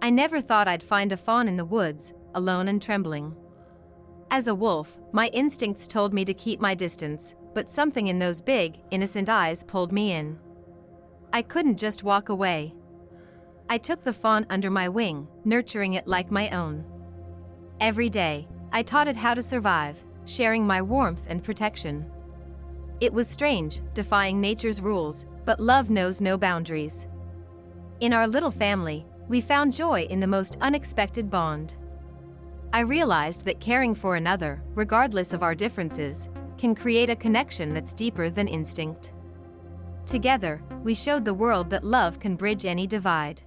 I never thought I'd find a fawn in the woods, alone and trembling. As a wolf, my instincts told me to keep my distance, but something in those big, innocent eyes pulled me in. I couldn't just walk away. I took the fawn under my wing, nurturing it like my own. Every day, I taught it how to survive, sharing my warmth and protection. It was strange, defying nature's rules, but love knows no boundaries. In our little family, we found joy in the most unexpected bond. I realized that caring for another, regardless of our differences, can create a connection that's deeper than instinct. Together, we showed the world that love can bridge any divide.